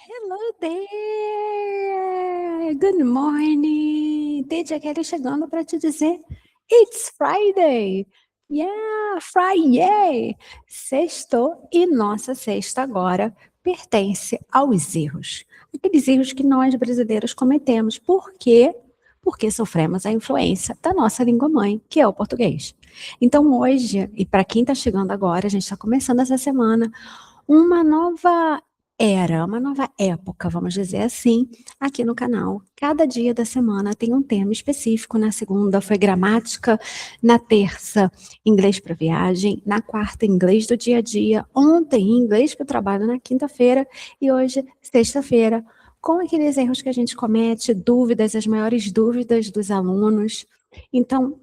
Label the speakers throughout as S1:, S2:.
S1: Hello there! Good morning! DJ Kelly chegando para te dizer It's Friday! Yeah, Friday! Sextou e nossa sexta agora pertence aos erros. Aqueles erros que nós brasileiros cometemos. Por quê? Porque sofremos a influência da nossa língua mãe, que é o português. Então hoje, e para quem está chegando agora, a gente está começando essa semana, uma nova uma nova época, vamos dizer assim, aqui no canal. Cada dia da semana tem um tema específico. Na segunda foi gramática, na terça, inglês para viagem, na quarta, inglês do dia a dia, ontem, inglês para o trabalho na quinta-feira e hoje, sexta-feira, com aqueles erros que a gente comete, dúvidas, as maiores dúvidas dos alunos. Então,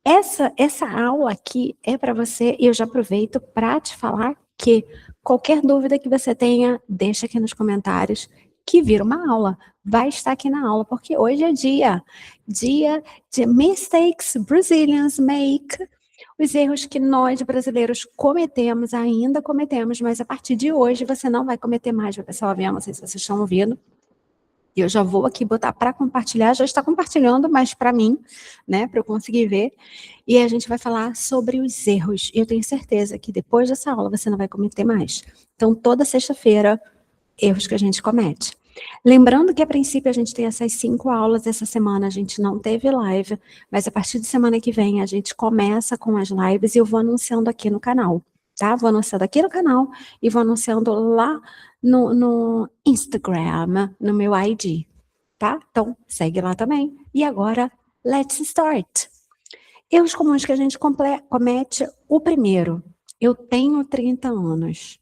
S1: essa aula aqui é para você e eu já aproveito para te falar que qualquer dúvida que você tenha, deixa aqui nos comentários que vira uma aula. Vai estar aqui na aula, porque hoje é dia de mistakes Brazilians make, os erros que nós brasileiros cometemos, ainda cometemos, mas a partir de hoje você não vai cometer mais. Vai passar o avião, não sei se vocês estão ouvindo. E eu já vou aqui botar para compartilhar, já está compartilhando, mas para mim, né, para eu conseguir ver. E a gente vai falar sobre os erros. E eu tenho certeza que depois dessa aula você não vai cometer mais. Então, toda sexta-feira, erros que a gente comete. Lembrando que, a princípio, a gente tem essas 5 aulas. Essa semana a gente não teve live, mas a partir de semana que vem a gente começa com as lives e eu vou anunciando aqui no canal, tá? Vou anunciando aqui no canal e vou anunciando lá no Instagram, no meu ID, tá? Então, segue lá também. E agora, let's start. Erros comuns que a gente comete, o primeiro, eu tenho 30 anos.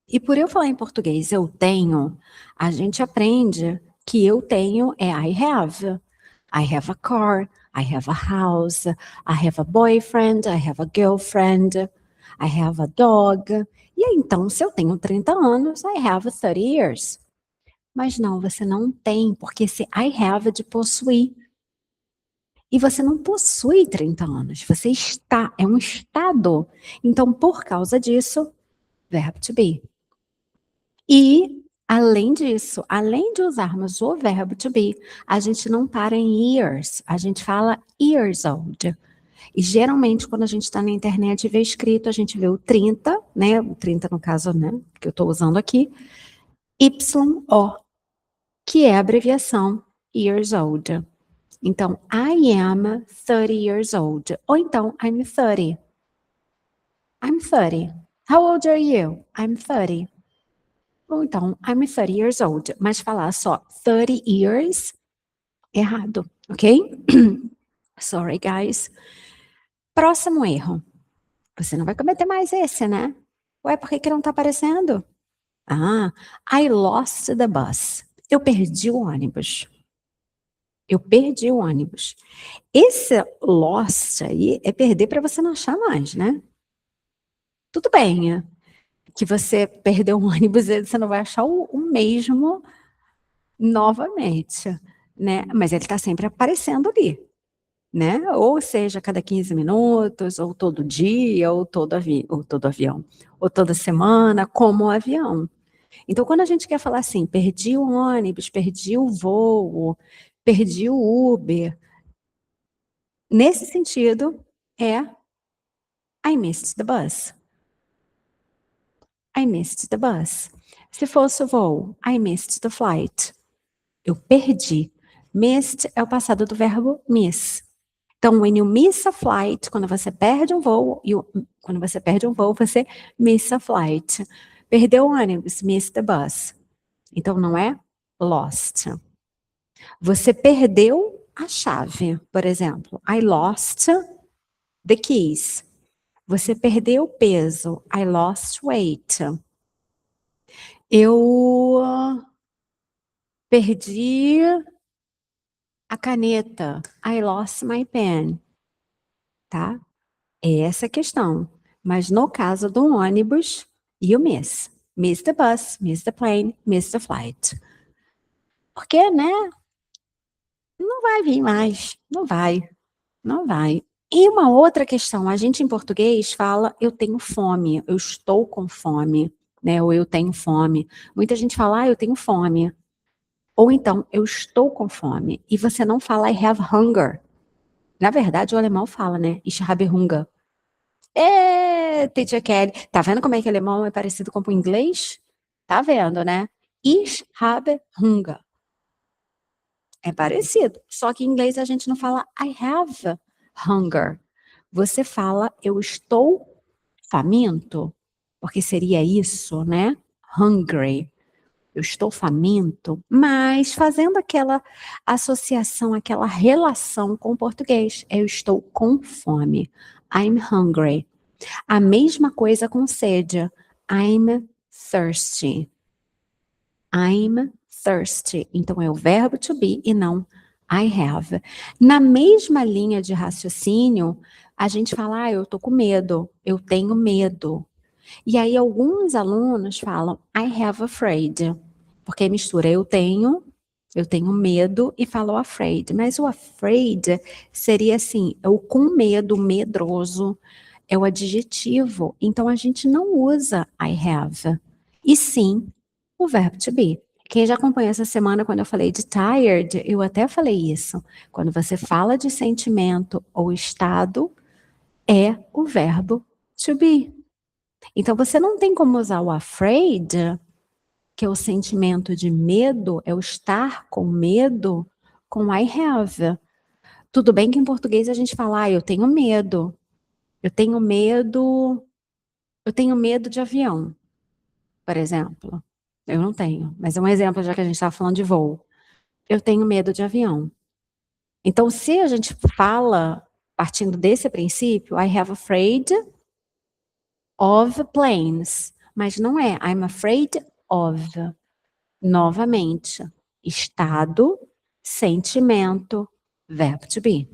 S1: E por eu falar em português, eu tenho, a gente aprende que eu tenho é I have. I have a car, I have a house, I have a boyfriend, I have a girlfriend, I have a dog. E aí, então, se eu tenho 30 anos, I have 30 years. Mas não, você não tem, porque esse I have é de possuir. E você não possui 30 anos, você está, é um estado. Então, por causa disso, verbo to be. E, além disso, além de usarmos o verbo to be, a gente não para em years, a gente fala years old. E geralmente, quando a gente está na internet e vê escrito, a gente vê o 30, né? O 30 no caso, né? Que eu estou usando aqui, YO, que é a abreviação years old. Então, I am 30 years old. Ou então, I'm 30. I'm 30. How old are you? I'm 30. Ou então, I'm 30 years old. Mas falar só 30 years, errado, ok? Sorry, guys. Próximo erro. Você não vai cometer mais esse, né? Ué, por que não tá aparecendo? Ah, I lost the bus. Eu perdi o ônibus. Eu perdi o ônibus. Esse lost aí é perder para você não achar mais, né? Tudo bem, que você perdeu o ônibus e você não vai achar o mesmo novamente, né? Mas ele está sempre aparecendo ali, né? Ou seja, a cada 15 minutos, ou todo dia, ou todo avião, ou toda semana, como o avião. Então, quando a gente quer falar assim, perdi o ônibus, perdi o voo, perdi o Uber, nesse sentido, é I missed the bus. I missed the bus. Se fosse o voo, I missed the flight. Eu perdi. Missed é o passado do verbo miss. Então, when you miss a flight, quando você perde um voo, você miss a flight. Perdeu o ônibus, miss the bus. Então, não é lost. Você perdeu a chave, por exemplo. I lost the keys. Você perdeu peso. I lost weight. Eu perdi a caneta. I lost my pen. Tá? É essa a questão. Mas no caso do ônibus, you miss. Miss the bus, miss the plane, miss the flight. Porque, né? Não vai vir mais. Não vai. Não vai. E uma outra questão, a gente em português fala eu tenho fome, eu estou com fome. né? Ou eu tenho fome. Muita gente fala, eu tenho fome. Ou então, eu estou com fome. E você não fala I have hunger. Na verdade, o alemão fala, né? Ich habe Hunger. Teacher Kelly. Tá vendo como é que o alemão é parecido com o inglês? Tá vendo, né? Ich habe Hunger. É parecido. Só que em inglês a gente não fala I have hunger. Você fala eu estou faminto, porque seria isso, né? Hungry. Eu estou faminto, mas fazendo aquela associação, aquela relação com o português. Eu estou com fome. I'm hungry. A mesma coisa com sede. I'm thirsty. I'm thirsty. Então é o verbo to be e não I have. Na mesma linha de raciocínio, a gente fala, eu tô com medo, eu tenho medo. E aí alguns alunos falam, I have afraid. Porque mistura eu tenho medo e falo afraid. Mas o afraid seria assim, o com medo, medroso, é o adjetivo. Então a gente não usa I have. E sim, o verbo to be. Quem já acompanha essa semana, quando eu falei de tired, eu até falei isso. Quando você fala de sentimento ou estado, é o verbo to be. Então você não tem como usar o afraid, que é o sentimento de medo, é o estar com medo, com I have. Tudo bem que em português a gente fala, eu tenho medo. Eu tenho medo de avião, por exemplo. Eu não tenho, mas é um exemplo, já que a gente estava falando de voo. Eu tenho medo de avião. Então, se a gente fala, partindo desse princípio, I have afraid of planes. Mas não é, I'm afraid of. Novamente, estado, sentimento, verbo to be.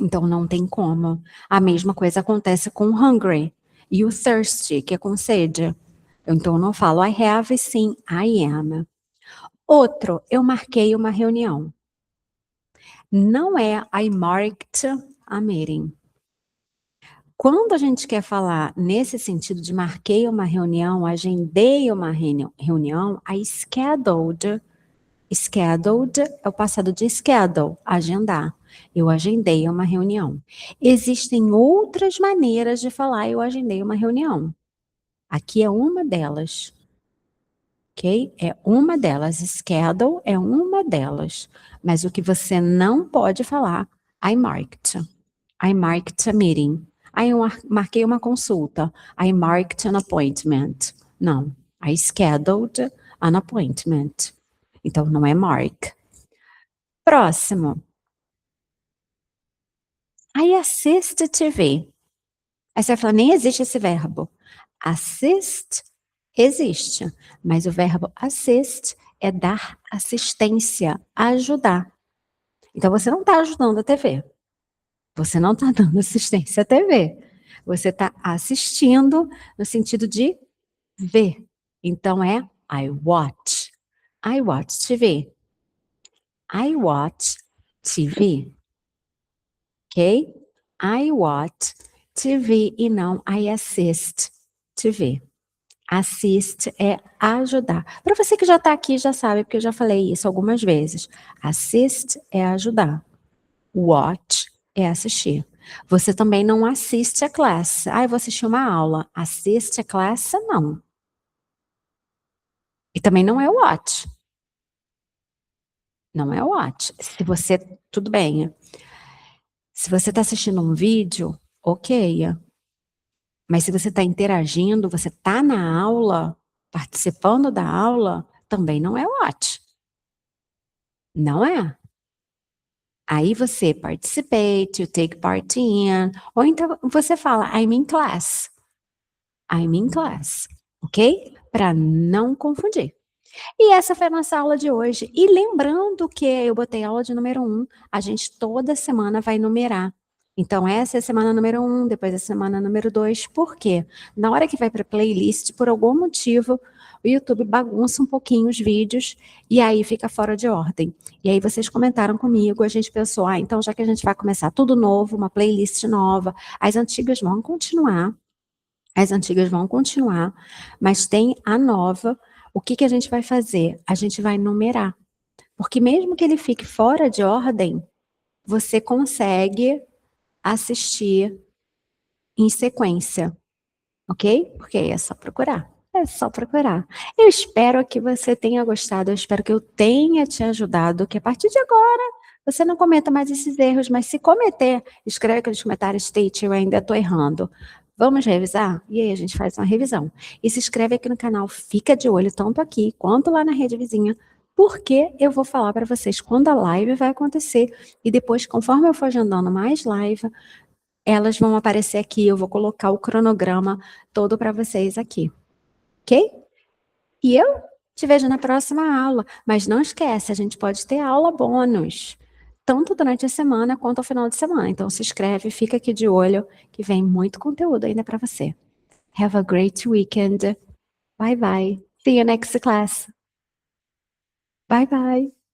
S1: Então, não tem como. A mesma coisa acontece com hungry e o thirsty, que é com sede. Então, eu não falo I have, sim, I am. Outro, eu marquei uma reunião. Não é I marked a meeting. Quando a gente quer falar nesse sentido de marquei uma reunião, agendei uma reunião, a scheduled é o passado de schedule, agendar. Eu agendei uma reunião. Existem outras maneiras de falar eu agendei uma reunião. Aqui é uma delas. Ok? É uma delas. Schedule é uma delas. Mas o que você não pode falar, I marked. I marked a meeting. Aí eu marquei uma consulta. I marked an appointment. Não. I scheduled an appointment. Então não é mark. Próximo. I assist TV. Aí você vai falar, nem existe esse verbo. Assist existe, mas o verbo assist é dar assistência, ajudar. Então você não está ajudando a TV. Você não está dando assistência à TV. Você está assistindo no sentido de ver. Então é I watch. I watch TV. I watch TV. Ok? I watch TV e não I assist TV. Assist é ajudar. Para você que já está aqui, já sabe, porque eu já falei isso algumas vezes. Assist é ajudar. Watch é assistir. Você também não assiste a classe. Eu vou assistir uma aula. Assist a classe, não. E também não é watch. Não é watch. Se você, tudo bem. Se você está assistindo um vídeo, ok. Mas se você está interagindo, você está na aula, participando da aula, também não é watch. Não é. Aí você participate, you take part in, ou então você fala I'm in class. I'm in class, ok? Para não confundir. E essa foi a nossa aula de hoje. E lembrando que eu botei aula de número 1, a gente toda semana vai numerar. Então, essa é a semana número 1, depois a semana número 2. Por quê? Na hora que vai para a playlist, por algum motivo, o YouTube bagunça um pouquinho os vídeos e aí fica fora de ordem. E aí vocês comentaram comigo, a gente pensou, então já que a gente vai começar tudo novo, uma playlist nova, as antigas vão continuar. As antigas vão continuar, mas tem a nova. O que que a gente vai fazer? A gente vai numerar, porque mesmo que ele fique fora de ordem, você consegue assistir em sequência, ok? Porque aí é só procurar. É só procurar. Eu espero que você tenha gostado, eu espero que eu tenha te ajudado, que a partir de agora você não cometa mais esses erros, mas se cometer, escreve aqui nos comentários, teacher, eu ainda estou errando. Vamos revisar? E aí a gente faz uma revisão. E se inscreve aqui no canal, fica de olho tanto aqui quanto lá na rede vizinha, porque eu vou falar para vocês quando a live vai acontecer e depois, conforme eu for agendando mais live, elas vão aparecer aqui, eu vou colocar o cronograma todo para vocês aqui, ok? E eu te vejo na próxima aula, mas não esquece, a gente pode ter aula bônus, tanto durante a semana quanto ao final de semana. Então se inscreve, fica aqui de olho, que vem muito conteúdo ainda para você. Have a great weekend. Bye bye. See you next class. Bye bye.